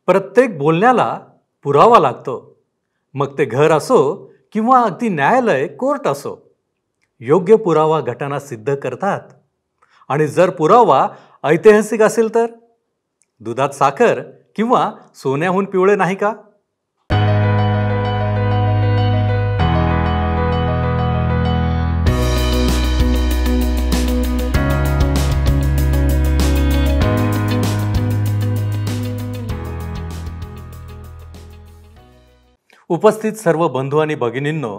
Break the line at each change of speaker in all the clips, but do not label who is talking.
प्रत्येक बोलण्याला पुरावा लागतो. मग ते घर असो किंवा अगदी न्यायालय, कोर्ट असो. योग्य पुरावा घटना सिद्ध करतात. आणि जर पुरावा ऐतिहासिक असेल तर दुधात साखर किंवा सोन्याहून पिवळे नाही का? उपस्थित सर्व बंधू आणि भगिनींनो,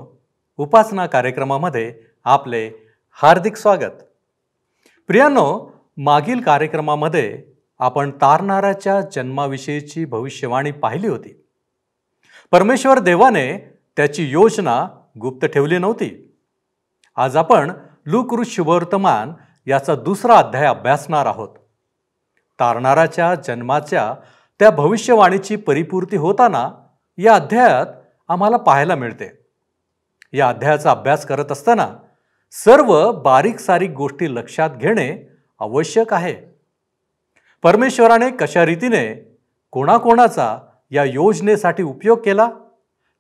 उपासना कार्यक्रमामध्ये आपले हार्दिक स्वागत. प्रियांनो, मागील कार्यक्रमामध्ये आपण तारणाऱ्याच्या जन्माविषयीची भविष्यवाणी पाहिली होती. परमेश्वर देवाने त्याची योजना गुप्त ठेवली नव्हती. आज आपण लूका शुभवर्तमान याचा दुसरा अध्याय अभ्यासणार आहोत. तारणाऱ्याच्या जन्माच्या त्या भविष्यवाणीची परिपूर्ती होताना या अध्यायात आम्हाला पाहायला मिळते. या अध्यायाचा अभ्यास करत असताना सर्व बारीक सारीक गोष्टी लक्षात घेणे आवश्यक आहे. परमेश्वराने कशा रीतीने कोणाकोणाचा या योजनेसाठी उपयोग केला,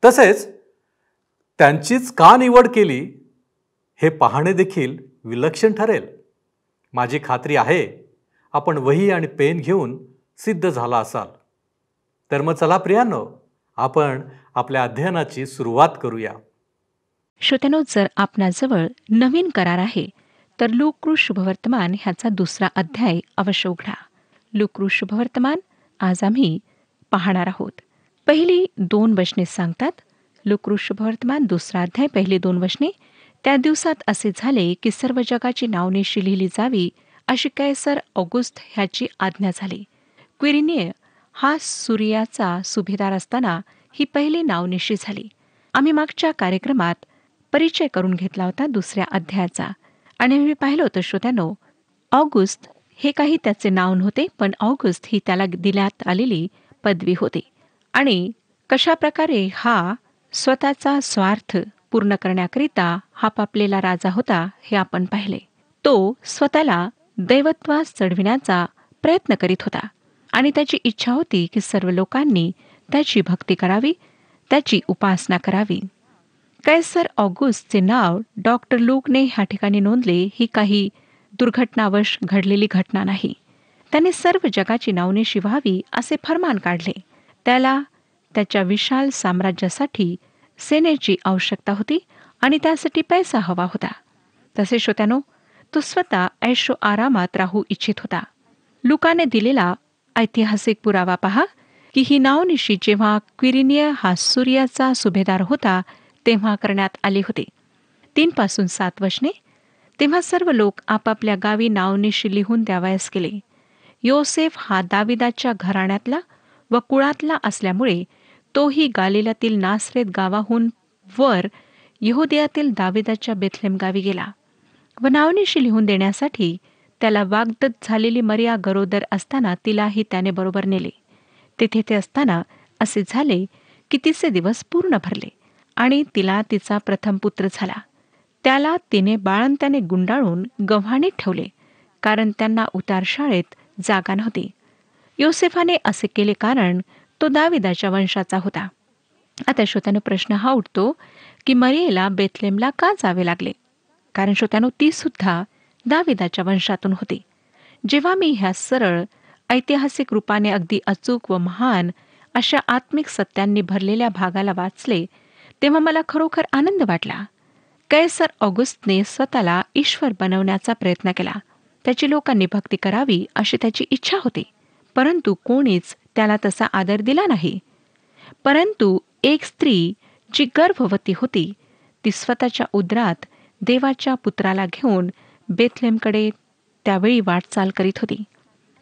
तसेच त्यांचीच का निवड केली, हे पाहणे देखील विलक्षण ठरेल. माझी खात्री आहे आपण वही आणि पेन घेऊन सिद्ध झाला असाल. तर मग चला प्रियांनो, आपण आपल्या अध्ययनाची सुरुवात करूया.
श्रोत्यानो, जर आपणाजवळ नवीन करार आहे तर लूका शुभवर्तमान ह्याचा दुसरा अध्याय अवश्य उघडा. लूका शुभवर्तमान आज आम्ही पाहणार आहोत. पहिली 2 वचने सांगतात. लूका शुभवर्तमान दुसरा अध्याय पहिली 2 वचने. त्या दिवसात असे झाले की सर्व जगाची नावनिशी लिहिली जावी अशी कैसर ऑगस्ट ह्याची आज्ञा झाली. क्विरिनिय हा सूर्याचा सुभेदार असताना ही पहिली नावनिशी झाली. आम्ही मागच्या कार्यक्रमात परिचय करून घेतला होता दुसऱ्या अध्यायाचा, आणि आम्ही पाहिलं होतं श्रोत्यानो, ऑगस्ट हे काही त्याचे नाव नव्हते, पण ऑगस्ट ही त्याला दिल्यात आलेली पदवी होती. आणि कशाप्रकारे हा स्वतःचा स्वार्थ पूर्ण करण्याकरिता हा पापलेला राजा होता हे आपण पाहिले. तो स्वतःला दैवत्वास चढविण्याचा प्रयत्न करीत होता आणि त्याची इच्छा होती की सर्व लोकांनी त्याची भक्ती करावी, त्याची उपासना करावी. कैसर ऑगस्टचे नाव डॉक्टर लूकने ह्या ठिकाणी नोंदले ही काही दुर्घटनावश घडलेली घटना नाही. त्याने सर्व जगाची नावनिशी व्हावी असे फरमान काढले. त्याला त्याच्या विशाल साम्राज्यासाठी सेनेची आवश्यकता होती आणि त्यासाठी पैसा हवा होता. तसे श्रोत्यानो, तो स्वतः ऐशो आरामात राहू इच्छित होता. लूकाने दिलेला ऐतिहासिक पुरावा पहा की ही नावनिशी जेव्हा क्विरिनिय हा सूर्याचा सुभेदार होता तेव्हा करण्यात आली होती. 3-7 वचने. तेव्हा सर्व लोक आपापल्या गावी नावनिशी लिहून द्यावयास केले. योसेफ हा दाविदाच्या घराण्यातला व कुळातला असल्यामुळे तोही गालिलातील नासरेत गावाहून वर यहुदियातील दाविदाच्या बेथलेम गावी गेला व नावनिशी लिहून देण्यासाठी त्याला वाग्दत्त झालेली मरिया गरोदर असताना तिलाही त्याने बरोबर नेले. तेथे ते असताना असे झाले की तिचे दिवस पूर्ण भरले आणि तिला तिचा प्रथम पुत्र झाला. त्याला तिने बाळंत्याने गुंडाळून गव्हाणीत ठेवले, कारण त्यांना उतार शाळेत जागा नव्हती. योसेफाने असे केले कारण तो दाविदाच्या वंशाचा होता. आता श्रोत्यानो, प्रश्न हा उठतो की मरियेला बेथलेमला का जावे लागले? कारण श्रोत्यानो, ती सुद्धा दाविदाच्या वंशातून होती. जेव्हा मी ह्या सरळ ऐतिहासिक रूपाने अगदी अचूक व महान अशा आत्मिक सत्यांनी भरलेल्या भागाला वाचले तेव्हा मला खरोखर आनंद वाटला. कैसर ऑगस्टने स्वतःला ईश्वर बनवण्याचा प्रयत्न केला. त्याची लोकांनी भक्ती करावी अशी त्याची इच्छा होती, परंतु कोणीच त्याला तसा आदर दिला नाही. परंतु एक स्त्री जी गर्भवती होती ती स्वतःच्या उदरात देवाच्या पुत्राला घेऊन बेथलेमकडे त्यावेळी वाटचाल करीत होती,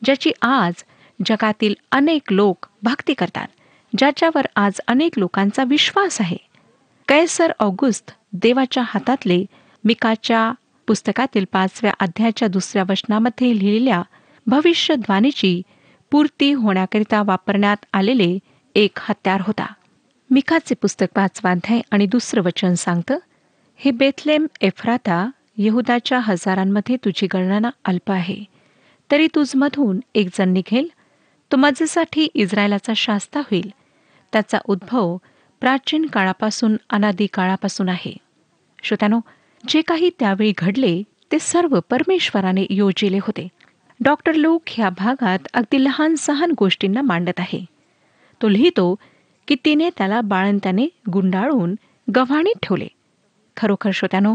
ज्याची आज जगातील अनेक लोक भक्ती करतात, ज्याच्यावर आज अनेक लोकांचा विश्वास आहे. कैसर ऑगस्ट देवाच्या हातातले मिकाच्या पुस्तकातील 5व्या अध्यायाच्या 2ऱ्या वचनामध्ये लिहिलेल्या भविष्यवाणीची पूर्ती होण्याकरिता वापरण्यात आलेले एक हत्यार होता. मिकाचे पुस्तक 5वा अध्याय आणि 2रं वचन सांगतं, हे बेथलेम एफ्राता, यहुदाच्या हजारांमध्ये तुझी गणना अल्प आहे, तरी तुझमधून एक जण निघेल तो माझ्यासाठी इस्रायलाचा शास्ता होईल. त्याचा उद्भव प्राचीन काळापासून अनादी काळापासून आहे. श्रोत्यानो, जे काही त्यावेळी घडले ते सर्व परमेश्वराने योजिले होते. डॉक्टर लूक ह्या भागात अगदी लहान सहान गोष्टींना मांडत आहे. तो लिहितो की तिने त्याला बाळंत्याने गुंडाळून गव्हाणीत ठेवले. खरोखर श्रोत्यानो,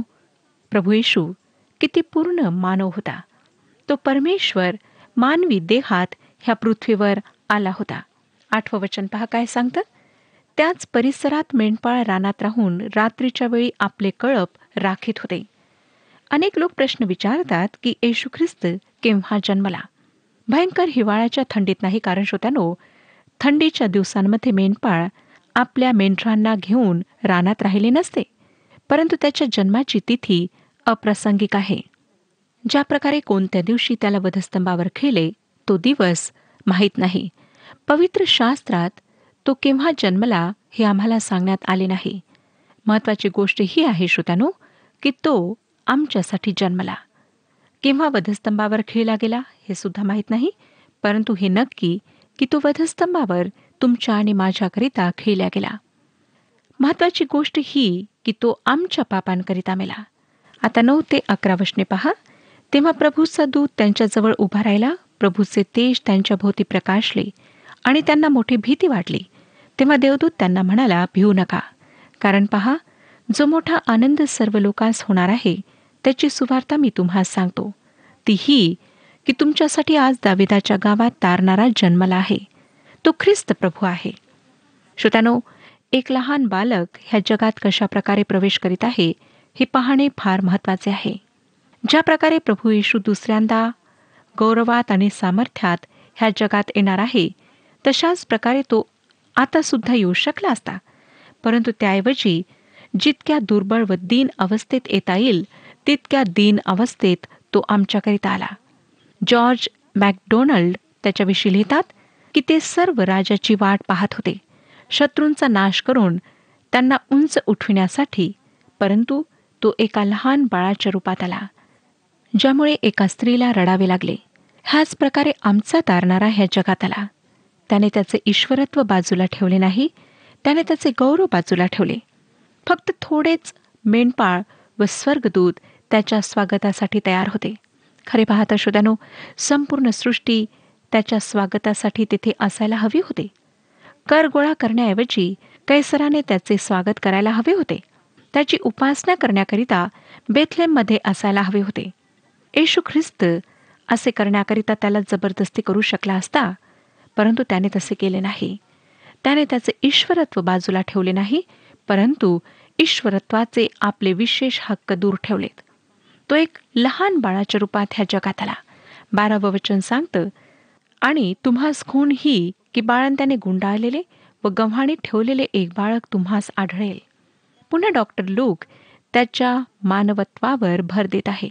प्रभू येशू किती पूर्ण मानव होता. तो परमेश्वर मानवी देहात ह्या पृथ्वीवर आला होता. 8वं वचन पहा काय सांगतं. त्याच परिसरात मेंढपाळ रानात राहून रात्रीच्या वेळी आपले कळप राखीत होते. अनेक लोक प्रश्न विचारतात की येशू ख्रिस्त केव्हा जन्मला. भयंकर हिवाळ्याच्या थंडीत नाही, कारण श्रोत्यानो, थंडीच्या दिवसांमध्ये मेंढपाळ आपल्या मेंढरांना घेऊन रानात राहिले नसते. परंतु त्याच्या जन्माची तिथी अप्रासंगिक आहे. ज्या प्रकारे कोणत्या दिवशी त्याला वधस्तंभावर खिळले तो दिवस माहीत नाही. पवित्र शास्त्रात तो केव्हा जन्मला हे आम्हाला सांगण्यात आले नाही. महत्त्वाची गोष्ट ही आहे श्रोत्यानो, की तो आमच्यासाठी जन्मला. केव्हा वधस्तंभावर खिळला गेला हे सुद्धा माहीत नाही, परंतु हे नक्की की तो वधस्तंभावर तुमच्या आणि माझ्याकरिता खिळला गेला. महत्त्वाची गोष्ट ही की तो आमच्या पापांकरिता मेला. आता 9 ते 11 वचने पहा. तेव्हा प्रभूचा दूत त्यांच्याजवळ उभा राहिला. प्रभूचे तेज त्यांच्या भोवती प्रकाशले आणि त्यांना मोठी भीती वाटली. तेव्हा देवदूत त्यांना म्हणाला, भिवू नका, कारण पहा, जो मोठा आनंद सर्व लोकांस होणार आहे त्याची सुवार्ता मी तुम्हाला सांगतो. ती ही की तुमच्यासाठी आज दाविदाच्या गावात तारणारा जन्मला आहे. तो ख्रिस्त प्रभू आहे. श्रोत्यानो, एक लहान बालक ह्या जगात कशा प्रकारे प्रवेश करीत आहे हे पाहणे फार महत्त्वाचे आहे. ज्या प्रकारे प्रभू येशू दुसऱ्यांदा गौरवात आणि सामर्थ्यात ह्या जगात येणार आहे, तशाच प्रकारे तो आता सुद्धा येऊ शकला असता. परंतु त्याऐवजी जितक्या दुर्बळ व दीन अवस्थेत येता येईल तितक्या दीन अवस्थेत तो आमच्याकरिता आला. जॉर्ज मॅकडोनल्ड त्याच्याविषयी लिहितात की ते सर्व राजाची वाट पाहत होते, शत्रूंचा नाश करून त्यांना उंच उठविण्यासाठी, परंतु तो एका लहान बाळाच्या रूपात आला, ज्यामुळे एका स्त्रीला रडावे लागले. ह्याच प्रकारे आमचा तारणारा ह्या जगात आला. त्याने त्याचे ईश्वरत्व बाजूला ठेवले नाही, त्याने त्याचे गौरव बाजूला ठेवले. फक्त थोडेच मेंढपाळ व स्वर्गदूत त्याच्या स्वागतासाठी तयार होते. खरे पाहता श्रोत्यानो, संपूर्ण सृष्टी त्याच्या स्वागतासाठी तिथे असायला हवी होती. कर गोळा करण्याऐवजी कैसराने त्याचे स्वागत करायला हवे होते. त्याची उपासना करण्याकरिता बेथलेममध्ये असायला हवे होते. येशू ख्रिस्त असे करण्याकरिता त्याला जबरदस्ती करू शकला असता, परंतु त्याने तसे केले नाही. त्याने त्याचे ईश्वरत्व बाजूला ठेवले नाही, परंतु ईश्वरत्वाचे आपले विशेष हक्क दूर ठेवलेत. तो एक लहान बाळाच्या रूपात ह्या जगात आला. 12वं वचन सांगतं, आणि तुम्हास खूण ही की बाळंत्याने गुंडाळलेले व गव्हाणीत ठेवलेले एक बाळक तुम्हास आढळेल. पुन्हा डॉक्टर लूक त्याच्या मानवत्वावर भर देत आहे.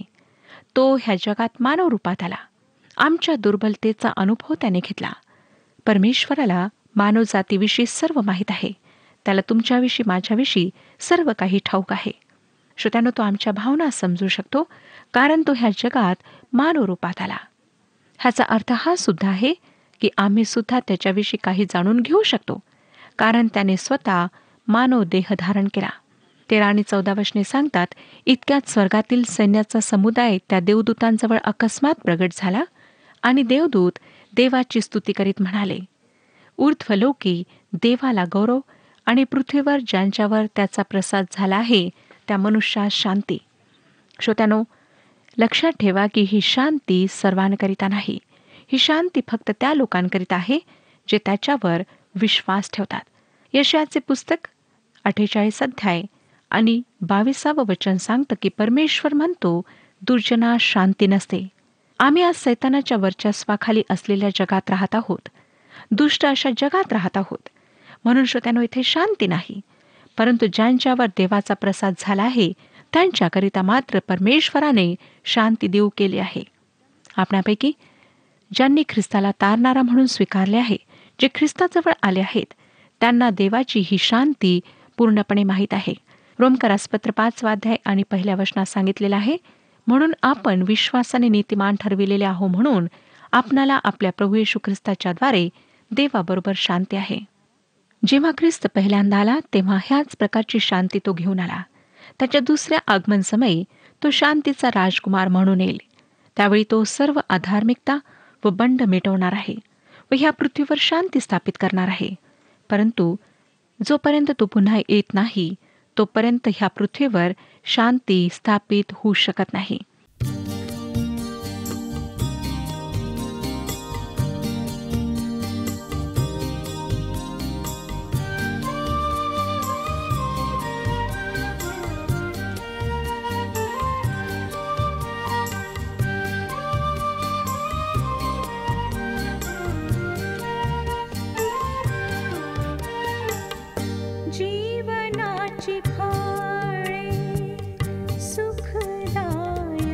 तो ह्या जगात मानव रूपात आला. आमच्या दुर्बलतेचा अनुभव त्याने घेतला. परमेश्वराला मानवजातीविषयी सर्व माहीत आहे. त्याला तुमच्याविषयी, माझ्याविषयी सर्व काही ठाऊक आहे. श्रोत्यानो, तो आमच्या भावना समजू शकतो, कारण तो ह्या जगात मानव रूपात आला. ह्याचा अर्थ हा सुद्धा आहे की आम्ही सुद्धा त्याच्याविषयी काही जाणून घेऊ शकतो, कारण त्याने स्वतः मानव देह धारण केला. 13 आणि 14 वचने सांगतात, इतक्यात स्वर्गातील सैन्याचा समुदाय त्या देवदूतांजवळ अकस्मात प्रगट झाला आणि देवदूत देवाची स्तुती करीत म्हणाले, ऊर्ध्वलोकी देवाला गौरव आणि पृथ्वीवर ज्यांच्यावर त्याचा प्रसाद झाला आहे त्या मनुष्यास शांती. श्रोत्यानो, लक्षात ठेवा की ही शांती सर्वांकरिता नाही. ही शांती फक्त त्या लोकांकरिता आहे जे त्याच्यावर विश्वास ठेवतात. यशायाचे पुस्तक 48 अध्याय आणि 22वं वचन सांगतं की परमेश्वर म्हणतो, दुर्जनास शांती नसते. आम्ही आज सैतानाच्या वर्चस्वाखाली असलेल्या जगात राहत आहोत, दुष्ट अशा जगात राहत आहोत. म्हणून श्रोत्यानो, इथे शांती नाही. परंतु ज्यांच्यावर देवाचा प्रसाद झाला आहे त्यांच्याकरिता मात्र परमेश्वराने शांती देऊ केली आहे. आपणापैकी ज्यांनी ख्रिस्ताला तारणारा म्हणून स्वीकारले आहे, जे ख्रिस्ताजवळ आले आहेत, त्यांना देवाची ही शांती पूर्णपणे माहीत आहे. रोमकरासपत्र 5 अध्याय आणि 1 वचनात सांगितलेलं आहे, म्हणून आपण विश्वासाने नीतिमान ठरविलेले आहो म्हणून आपणाला आपल्या प्रभू येशू ख्रिस्ताच्या द्वारे देवाबरोबर शांती आहे. जेव्हा ख्रिस्त पहिल्यांदा आला तेव्हा ह्याच प्रकारची शांती तो घेऊन आला. त्याच्या दुसऱ्या आगमन समयी तो शांतीचा राजकुमार म्हणून येईल. त्यावेळी तो सर्व अधार्मिकता व बंड मिटवणार आहे व ह्या पृथ्वीवर शांती स्थापित करणार आहे. परंतु जोपर्यंत तो पुन्हा येत नाही तोपर्यंत ह्या पृथ्वीवर शांती स्थापित होऊ शकत नाही.
जीवनाची फळे सुखदायक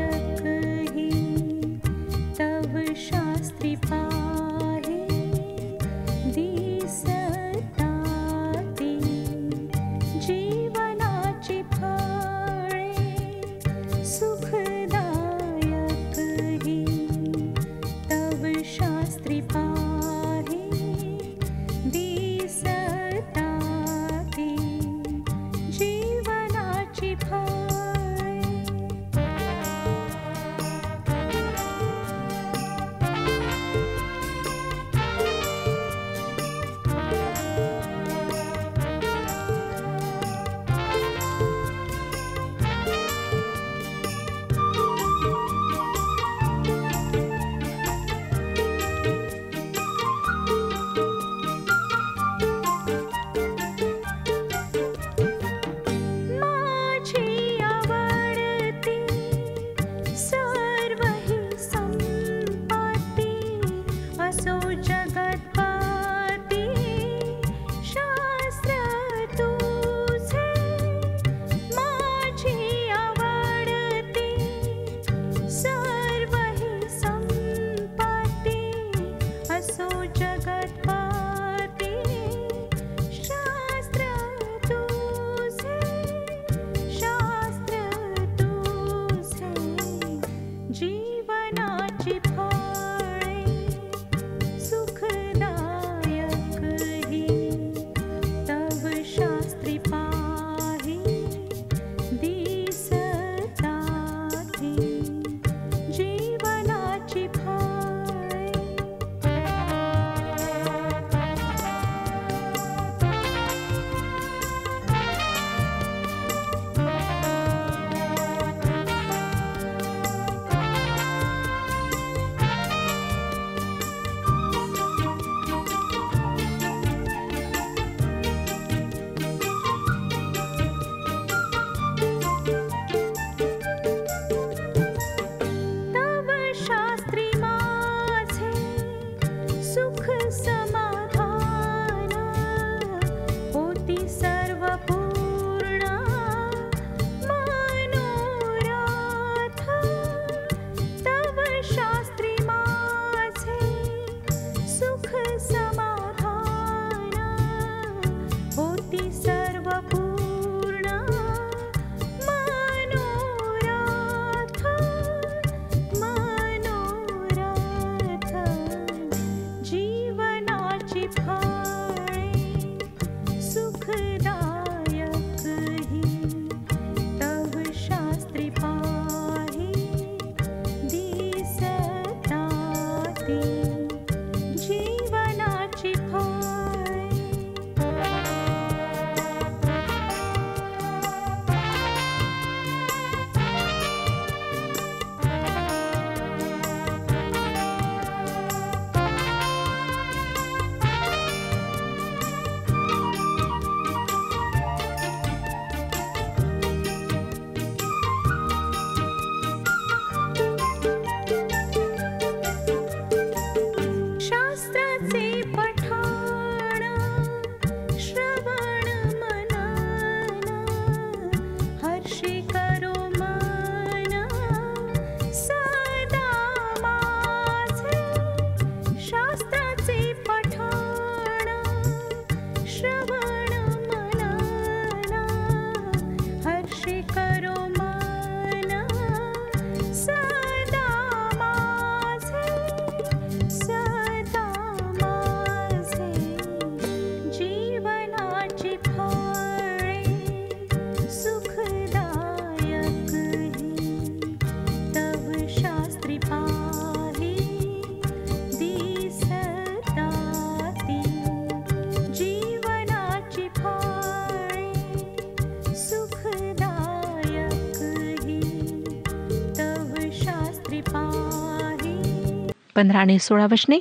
15 आणि 16 वचने.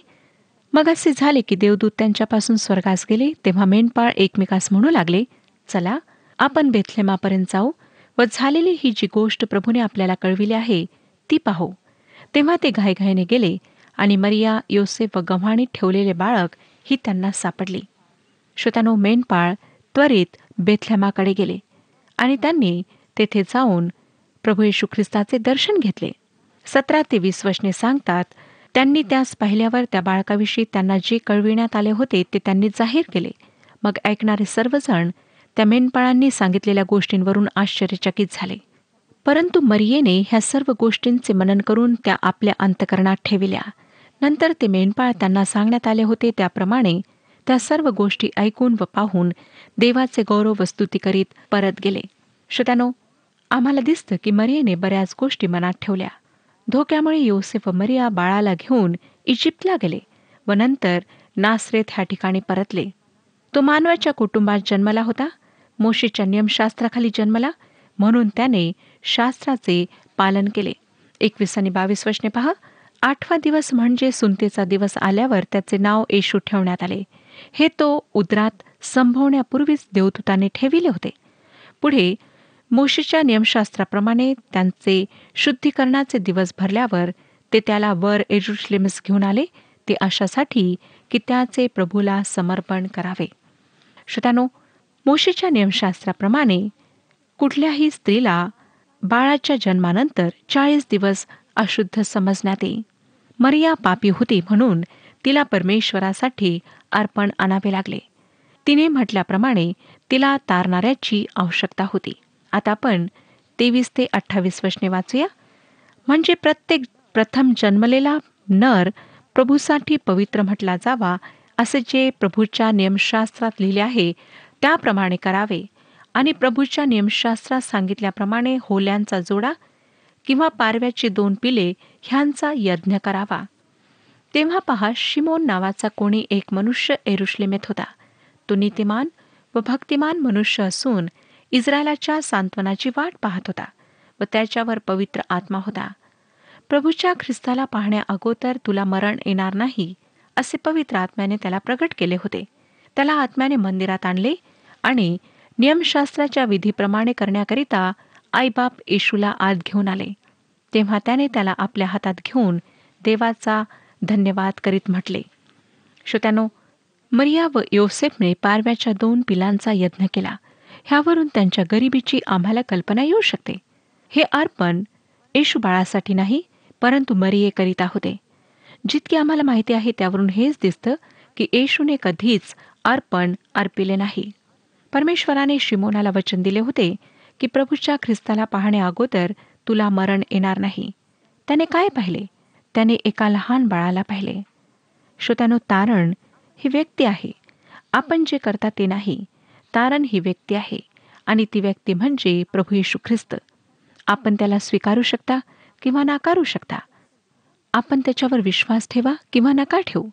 मग असे झाले की देवदूत त्यांच्यापासून स्वर्गास गेले. तेव्हा मेंढपाळ एकमेकास म्हणू लागले, चला आपण बेथलेमापर्यंत जाऊ व झालेली ही जी गोष्ट प्रभूने आपल्याला कळविली आहे ती पाहू. तेव्हा ते घाईघाईने गेले आणि मरिया, योसेफ व गव्हाणीत ठेवलेले बाळक ही त्यांना सापडली. श्रोत्यानो, मेंढपाळ त्वरित बेथलेमाकडे गेले आणि त्यांनी तेथे जाऊन प्रभू येशू ख्रिस्ताचे दर्शन घेतले. 17 ते 20 वचने सांगतात, त्यांनी त्यास पाहिल्यावर त्या बाळकाविषयी त्यांना जे कळविण्यात आले होते ते त्यांनी जाहीर केले. मग ऐकणारे सर्वजण त्या मेंढपाळांनी सांगितलेल्या गोष्टींवरून आश्चर्यचकित झाले. परंतु मरियेने ह्या सर्व गोष्टींचे मनन करून त्या आपल्या अंतकरणात ठेविल्या. नंतर ते मेंढपाळ त्यांना सांगण्यात आले होते त्याप्रमाणे त्या सर्व गोष्टी ऐकून व पाहून देवाचे गौरव व स्तुती करीत परत गेले. श्रोत्यानो, आम्हाला दिसतं की मरियेने बऱ्याच गोष्टी मनात ठेवल्या. धोक्यामुळे योसेफ व मरिया बाळाला घेऊन इजिप्तला गेले व नंतर नासरेत ह्या ठिकाणी परतले. तो मानवाच्या कुटुंबात जन्मला होता, मोशेच्या नियमशास्त्राखाली जन्मला, म्हणून त्याने शास्त्राचे पालन केले. 21 आणि 22 वचने पहा. 8वा दिवस म्हणजे सुंतेचा दिवस आल्यावर त्याचे नाव येशू ठेवण्यात आले. हे तो उदरात संभवण्यापूर्वीच देवदूताने ठेविले होते. पुढे मोशेच्या नियमशास्त्राप्रमाणे त्यांचे शुद्धीकरणाचे दिवस भरल्यावर ते त्याला वर येरुशलेमस घेऊन आले, ते अशासाठी की त्याचे प्रभूला समर्पण करावे. श्रोत्यानो, मोशेच्या नियमशास्त्राप्रमाणे कुठल्याही स्त्रीला बाळाच्या जन्मानंतर 40 दिवस अशुद्ध समजण्यात येई. मरिया पापी होती म्हणून तिला परमेश्वरासाठी अर्पण आणावे लागले. तिने म्हटल्याप्रमाणे तिला तारणाऱ्याची आवश्यकता होती. आता आपण 23 ते 28 वचने वाचूया. म्हणजे प्रत्येक प्रथम जन्मलेला नर प्रभूसाठी पवित्र म्हटला जावा, असे जे प्रभूच्या नियमशास्त्रात लिहिले आहे त्याप्रमाणे करावे. आणि प्रभूच्या नियमशास्त्रात सांगितल्याप्रमाणे होल्यांचा जोडा किंवा पारव्याची 2 पिले ह्यांचा यज्ञ करावा. तेव्हा पहा, शिमोन नावाचा कोणी एक मनुष्य येरुशलेमेत होता. तो नीतिमान व भक्तिमान मनुष्य असून इस्रायलाच्या सांत्वनाची वाट पाहत होता व त्याच्यावर पवित्र आत्मा होता. प्रभूच्या ख्रिस्ताला पाहण्या अगोदर तुला मरण येणार नाही, असे पवित्र आत्म्याने त्याला प्रगट केले होते. त्याला आत्म्याने मंदिरात आणले आणि नियमशास्त्राच्या विधीप्रमाणे करण्याकरिता आईबाप येशूला आत घेऊन आले. तेव्हा त्याने त्याला आपल्या हातात घेऊन देवाचा धन्यवाद करीत म्हटले. श्रोत्यानो, मरिया व योसेफने पारव्याच्या 2 पिलांचा यज्ञ केला. ह्यावरून त्यांच्या गरिबीची आम्हाला कल्पना येऊ शकते. हे अर्पण येशू बाळासाठी नाही, परंतु मरियेकरिता होते. जितके आम्हाला माहिती आहे त्यावरून हेच दिसतं की येशूने कधीच अर्पण अर्पिले नाही. परमेश्वराने शिमोनाला वचन दिले होते की प्रभूच्या ख्रिस्ताला पाहण्या अगोदर तुला मरण येणार नाही. त्याने काय पाहिले? त्याने एका लहान बाळाला पाहिले. श्रोत्यानो, तारण ही व्यक्ती आहे. आपण जे करता ते नाही. तारण ही व्यक्ती आहे आणि ती व्यक्ती म्हणजे प्रभू येशू ख्रिस्त. आपण त्याला स्वीकारू शकता किंवा नाकारू शकता. आपण त्याच्यावर विश्वास ठेवा किंवा नका ठेवू.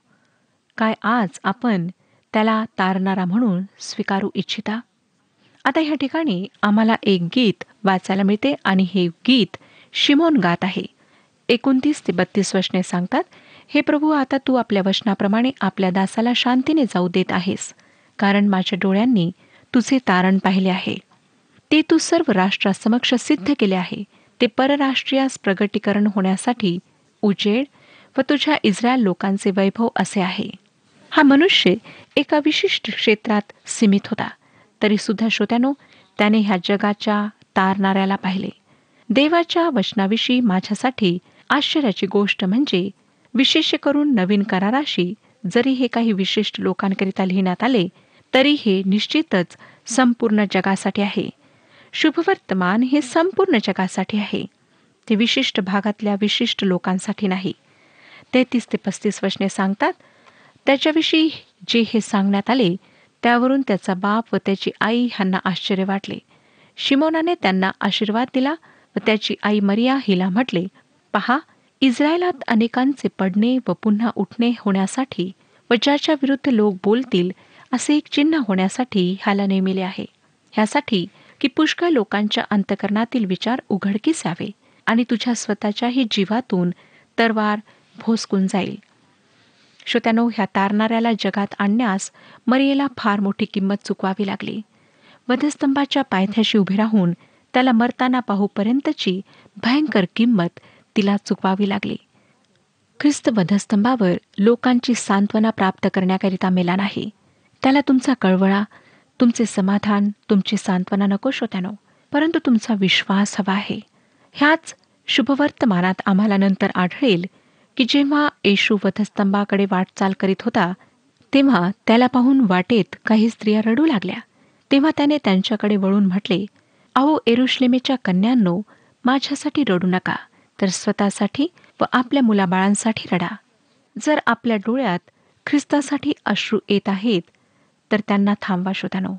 काय आज आपण त्याला तारणारा म्हणून स्वीकारू इच्छिता? आता ह्या ठिकाणी आम्हाला एक गीत वाचायला मिळते आणि हे गीत शिमोन गात आहे. 29 ते 32 वचने सांगतात, हे प्रभू, आता तू आपल्या वचनाप्रमाणे आपल्या दासाला शांतीने जाऊ देत आहेस, कारण माझ्या डोळ्यांनी तुझे तारण पाहिले आहे. ते तू सर्व राष्ट्रासमक्ष सिद्ध केले आहे. ते परराष्ट्रीयास प्रगटीकरण होण्यासाठी उजेड व तुझ्या इस्रायल लोकांचे वैभव असे आहे. हा मनुष्य एका विशिष्ट क्षेत्रात सीमित होता, तरी सुद्धा श्रोत्यानो, त्याने ह्या जगाच्या तारणाऱ्याला पाहिले. देवाच्या वचनाविषयी माझ्यासाठी आश्चर्याची गोष्ट म्हणजे विशेष करून नवीन कराराशी जरी हे काही विशिष्ट लोकांकरिता लिहिण्यात आले तरी हे निश्चितच संपूर्ण जगासाठी आहे. शुभवर्तमान हे संपूर्ण जगासाठी आहे. ते विशिष्ट भागातल्या विशिष्ट लोकांसाठी नाही. 33 ते 35 वचने सांगतात, त्याच्याविषयी जे हे सांगण्यात आले त्यावरून त्याचा बाप व त्याची आई ह्यांना आश्चर्य वाटले. शिमोनाने त्यांना आशीर्वाद दिला व त्याची आई मरिया हिला म्हटले, पहा, इस्रायलात अनेकांचे पडणे व पुन्हा उठणे होण्यासाठी व ज्याच्या विरुद्ध लोक बोलतील असे एक चिन्ह होण्यासाठी ह्याला नेमिले आहे. ह्यासाठी की पुष्कळ लोकांच्या अंतकरणातील विचार उघडकीस यावे आणि तुझ्या स्वतःच्याही जीवातून तरवार भोसकून जाईल. श्रोत्यानो, ह्या तारणाऱ्याला जगात आणण्यास मरियेला फार मोठी किंमत चुकवावी लागली. वधस्तंभाच्या पायथ्याशी उभे राहून त्याला मरताना पाहूपर्यंतची भयंकर किंमत तिला चुकवावी लागली. ख्रिस्त वधस्तंभावर लोकांची सांत्वना प्राप्त करण्याकरिता मेला नाही. त्याला तुमचा कळवळा, तुमचे समाधान, तुमची सांत्वना नको श्रोत्यानो, परंतु तुमचा विश्वास हवा आहे. ह्याच शुभवर्तमानात आम्हाला नंतर आढळेल की जेव्हा येशू वधस्तंभाकडे वाटचाल करीत होता, तेव्हा त्याला पाहून वाटेत काही स्त्रिया रडू लागल्या. तेव्हा त्याने त्यांच्याकडे वळून म्हटले, अहो यरूशलेमेच्या कन्यांनो, माझ्यासाठी रडू नका, तर स्वतःसाठी व आपल्या मुलाबाळांसाठी रडा. जर आपल्या डोळ्यात ख्रिस्तासाठी अश्रू येत आहेत, तर त्यांना थांबवा श्रोत्यानो.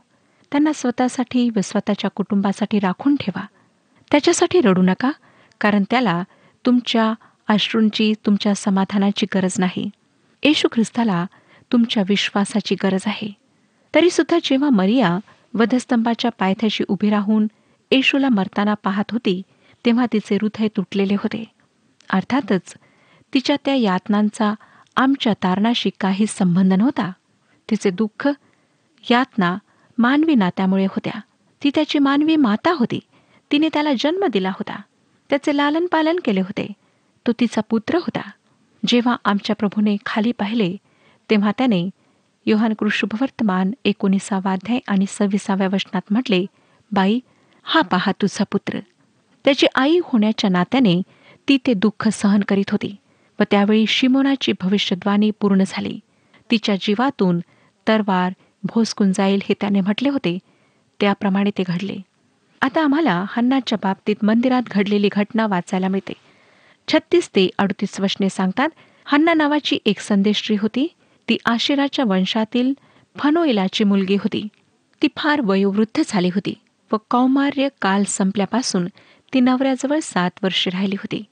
त्यांना स्वतःसाठी व स्वतःच्या कुटुंबासाठी राखून ठेवा. त्याच्यासाठी रडू नका, कारण त्याला तुमच्या अश्रूंची, तुमच्या समाधानाची गरज नाही. येशू ख्रिस्ताला तुमच्या विश्वासाची गरज आहे. तरीसुद्धा जेव्हा मरिया वधस्तंभाच्या पायथ्याशी उभी राहून येशूला मरताना पाहत होती, तेव्हा तिचे हृदय तुटलेले होते. अर्थातच तिच्या त्या यातनांचा आमच्या तारणाशी काही संबंध नव्हता. तिचे दुःख, यातना मानवी नात्यामुळे होत्या. ती त्याची मानवी माता होती. तिने त्याला जन्म दिला होता, त्याचे लालन पालन केले होते. तो तिचा पुत्र होता. जेव्हा आमच्या प्रभूने खाली पाहिले, तेव्हा त्याने योहान शुभवर्तमान 19 अध्याय आणि 26 वचनात म्हटले, बाई, हा पहा तुझा पुत्र. त्याची आई होण्याच्या नात्याने ती ते दुःख सहन करीत होती व त्यावेळी शिमोनाची भविष्यद्वाणी पूर्ण झाली. तिच्या जीवातून तरवार भोसकून जाईल हे त्याने म्हटले होते, त्याप्रमाणे ते घडले. आता आम्हाला हन्नाच्या बाबतीत मंदिरात घडलेली घटना वाचायला मिळते. 36 ते 38 वचने सांगतात, हन्ना नावाची एक संदेष्ट्री होती. ती आशेराच्या वंशातील फनोएलाची मुलगी होती. ती फार वयोवृद्ध झाली होती व कौमार्य काल संपल्यापासून ती नवऱ्याजवळ 7 वर्षे राहिली होती.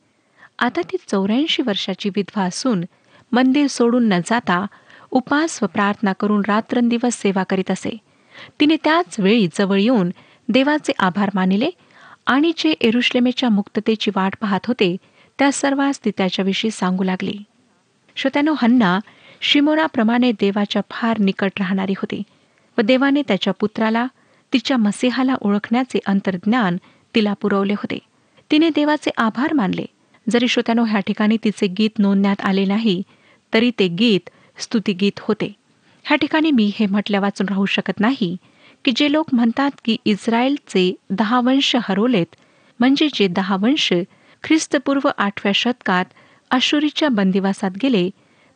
आता ती 84 वर्षाची विधवा असून मंदिर सोडून न जाता उपास व प्रार्थना करून रात्रंदिवस सेवा करीत असे. तिने त्याच वेळी जवळ येऊन देवाचे आभार मानिले आणि जे यरूशलेमेच्या मुक्ततेची वाट पाहत होते त्या सर्वांस ती त्याच्याविषयी सांगू लागली. श्रोत्यानो, हन्ना शिमोनाप्रमाणे देवाच्या फार निकट राहणारी होती व देवाने त्याच्या पुत्राला, तिच्या मसीहाला ओळखण्याचे अंतर्ज्ञान तिला पुरवले होते. तिने देवाचे आभार मानले. जरी श्रोत्यानो ह्या ठिकाणी तिचे गीत नोंदण्यात आले नाही, तरी ते गीत स्तुतिगीत होते. ह्या ठिकाणी मी हे म्हटल्या वाचून राहू शकत नाही की जे लोक म्हणतात की इस्रायलचे 10 वंश हरवलेत, म्हणजे जे 10 वंश ख्रिस्तपूर्व 8व्या शतकात अशुरीच्या बंदिवासात गेले,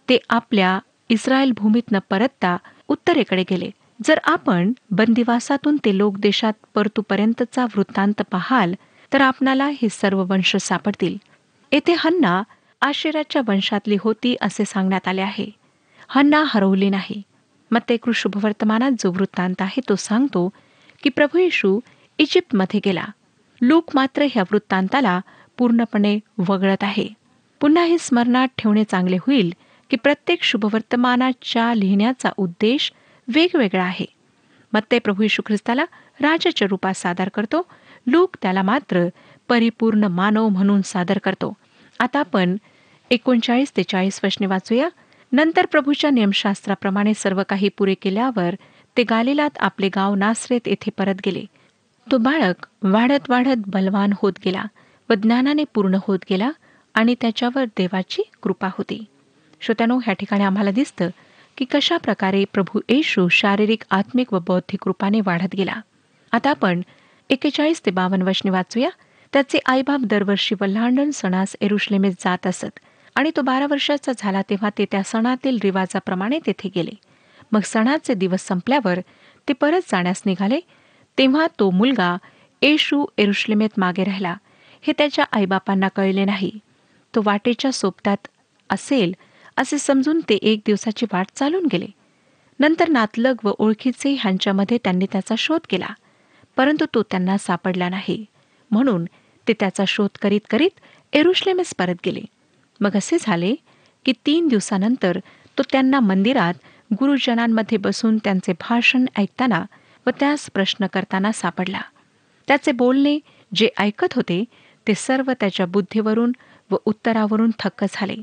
ते आपल्या इस्रायल भूमीत न परतता उत्तरेकडे गेले. जर आपण बंदिवासातून ते लोक देशात परतूपर्यंतचा वृत्तांत पाहाल, तर आपणाला हे सर्व वंश सापडतील. येथे हन्ना आशेराच्या वंशातली होती असे सांगण्यात आले आहे. हन्ना हरवली नाही. मत्ते शुभवर्तमानात जो वृत्तांत आहे तो सांगतो की प्रभू येशू इजिप्तमध्ये गेला. लूक मात्र ह्या वृत्तांताला पूर्णपणे वगळत आहे. पुन्हा हे स्मरणात ठेवणे चांगले होईल की प्रत्येक शुभवर्तमानाच्या लिहिण्याचा उद्देश वेगवेगळा आहे. मत्ते प्रभू येशू ख्रिस्ताला राजाच्या रूपात सादर करतो. लूक त्याला मात्र परिपूर्ण मानव म्हणून सादर करतो. आता आपण 39 ते 40 वचने वाचूया. नंतर प्रभूच्या नियमशास्त्राप्रमाणे सर्व काही पुरे केल्यावर ते गालिलात आपले गाव नासरेत येथे परत गेले. तो बाळक वाढत वाढत बलवान होत गेला व ज्ञानाने पूर्ण होत गेला आणि त्याच्यावर देवाची कृपा होती. श्रोत्यानो, ह्या ठिकाणी आम्हाला दिसतं की कशा प्रकारे प्रभू येशू शारीरिक, आत्मिक व बौद्धिक रूपाने वाढत गेला. आता आपण 41 ते 52 वचने वाचूया. त्याचे आईबाप दरवर्षी वल्हांडण सणास यरूशलेमेत जात असत आणि तो 12 वर्षाचा झाला तेव्हा ते त्या सणातील रिवाजाप्रमाणे तेथे गेले. मग सणाचे दिवस संपल्यावर ते परत जाण्यास निघाले. तेव्हा तो मुलगा येशू यरूशलेमेत मागे राहिला. हे त्याच्या आईबापांना कळले नाही. तो वाटेच्या सोबतात असेल असे समजून ते 1 दिवसाची वाट चालून गेले. नंतर नातलग व ओळखीचे ह्यांच्यामध्ये त्यांनी त्याचा शोध केला, परंतु तो त्यांना सापडला नाही. म्हणून ते त्याचा शोध करीत करीत यरूशलेमेस परत गेले. मग असे झाले की 3 दिवसानंतर तो त्यांना मंदिरात गुरुजनांमध्ये बसून त्यांचे भाषण ऐकताना व त्यास प्रश्न करताना सापडला. त्याचे बोलणे जे ऐकत होते ते सर्व त्याच्या बुद्धीवरून व उत्तरावरून थक्क झाले.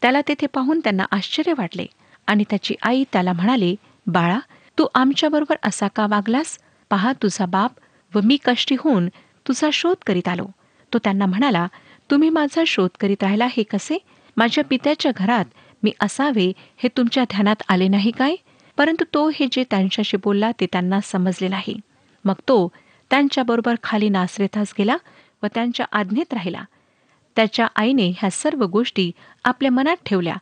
त्याला तेथे पाहून त्यांना आश्चर्य वाटले आणि त्याची आई त्याला म्हणाली, बाळा, तू आमच्याबरोबर असा का वागलास? पहा, तुझा बाप व मी कष्टी होऊन तुझा शोध करीत आलो. तो त्यांना म्हणाला, तुम्ही माझा शोध करीत राहिला हे कसे? माझ्या पित्याच्या घरात मी असावे हे तुमच्या ध्यानात आले नाही काय? परंतु तो हे जे त्यांच्याशी बोलला ते त्यांना समजले नाही. मग तो त्यांच्याबरोबर खाली नासरेतास गेला व त्यांच्या आज्ञेत राहिला. त्याच्या आईने ह्या सर्व गोष्टी आपल्या मनात ठेवल्या.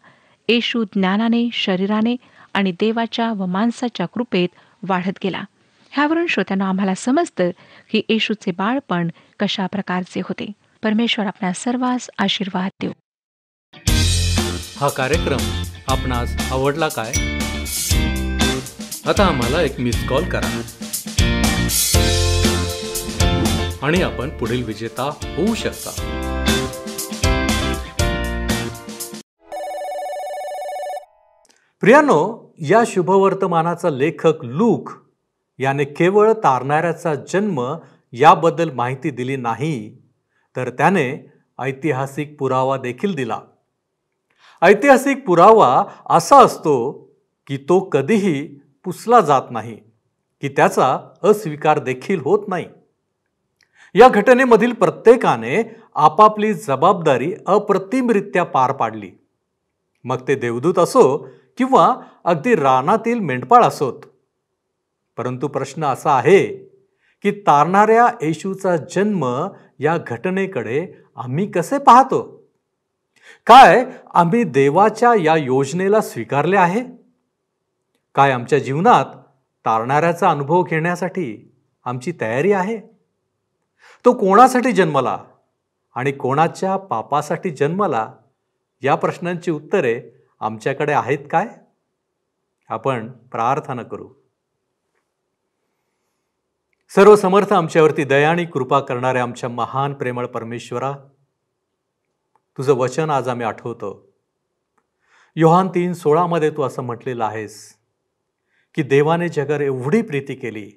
येशू ज्ञानाने, शरीराने आणि देवाच्या व माणसाच्या कृपेत वाढत गेला. ह्यावरून श्रोत्यांना आम्हाला समजतं की येशूचे बाळपण कशा प्रकारचे होते. परमेश्वर आपल्या सर्वांस आशीर्वाद देव.
हा कार्यक्रम आपणास आवडला काय? आता आम्हाला एक मिस कॉल करा आणि आपण पुढील विजेता होऊ शकता. प्रियानो, या शुभवर्तमानाचा लेखक लूक याने केवळ तारणाऱ्याचा जन्म याबद्दल माहिती दिली नाही, तर त्याने ऐतिहासिक पुरावा देखील दिला. ऐतिहासिक पुरावा असा असतो की तो कधीही पुसला जात नाही, की त्याचा अस्वीकार देखील होत नाही. या घटनेमधील प्रत्येकाने आपापली जबाबदारी अप्रतिमरित्या पार पाडली. मग ते देवदूत असो किंवा अगदी रानातील मेंढपाळ असोत. परंतु प्रश्न असा आहे की तारणाऱ्या येशूचा जन्म या घटनेकडे आम्ही कसे पाहतो? काय आम्ही देवाच्या या योजनेला स्वीकारले आहे? काय आमच्या जीवनात तारणाऱ्याचा अनुभव घेण्यासाठी आमची तयारी आहे? तो कोणासाठी जन्मला आणि कोणाच्या पापासाठी जन्मला? या प्रश्नांची उत्तरे आमच्याकडे आहेत काय? आपण प्रार्थना करू. सर्व समर्थ आमच्यावरती दया आणि कृपा करणाऱ्या आमच्या महान प्रेमळ परमेश्वरा, तुझं वचन आज आम्ही आठवतो. योहान 3:16 मध्ये तू असं म्हटलेलं आहेस की देवाने जगावर एवढी प्रीती केली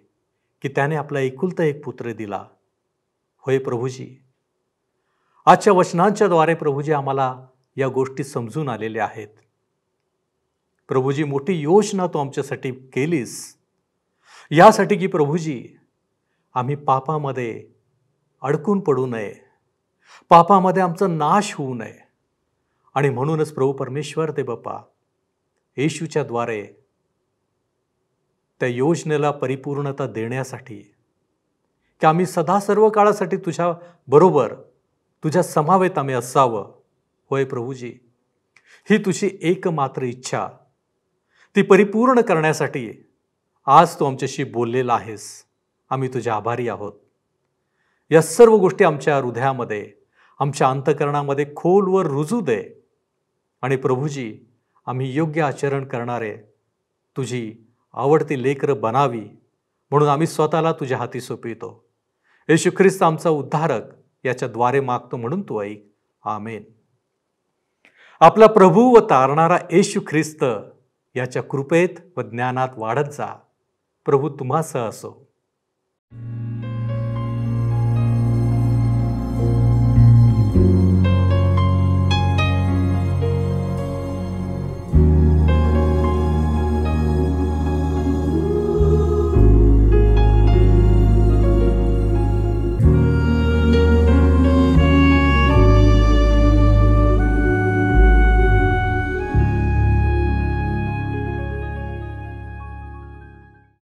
की त्याने आपला एकुलता एक पुत्र दिला. होय प्रभूजी, आजच्या वचनांच्या द्वारे प्रभूजी आम्हाला या गोष्टी समजून आलेल्या आहेत. प्रभूजी, मोठी योजना तू आमच्यासाठी केलीस, यासाठी की प्रभूजी आम्ही पापामध्ये अडकून पडू नये, पापामध्ये आमचा नाश होऊ नये. आणि म्हणूनच प्रभू परमेश्वर ते बाप्पा, येशूच्या द्वारे त्या योजनेला परिपूर्णता देण्यासाठी की आम्ही सदा सर्व काळासाठी तुझ्या बरोबर, तुझ्या समवेत आम्ही असावं. होय प्रभूजी, ही तुझी एकमात्र इच्छा, ती परिपूर्ण करण्यासाठी आज तू आमच्याशी बोललेला आहेस. आम्ही तुझ्या आभारी आहोत. या सर्व गोष्टी आमच्या हृदयामध्ये, आमच्या अंतःकरणामध्ये खोलवर रुजू दे. आणि प्रभूजी, आम्ही योग्य आचरण करणारे तुझी आवडती लेकरं बनावी, म्हणून आम्ही स्वतःला तुझ्या हाती सोपवितो. येशू ख्रिस्त आमचा उद्धारक याच्या द्वारे मागतो, म्हणून तू ऐक. आमेन. आपला प्रभू व तारणारा येशू ख्रिस्त याच्या कृपेत व ज्ञानात वाढत जा. प्रभू तुम्हासह असो.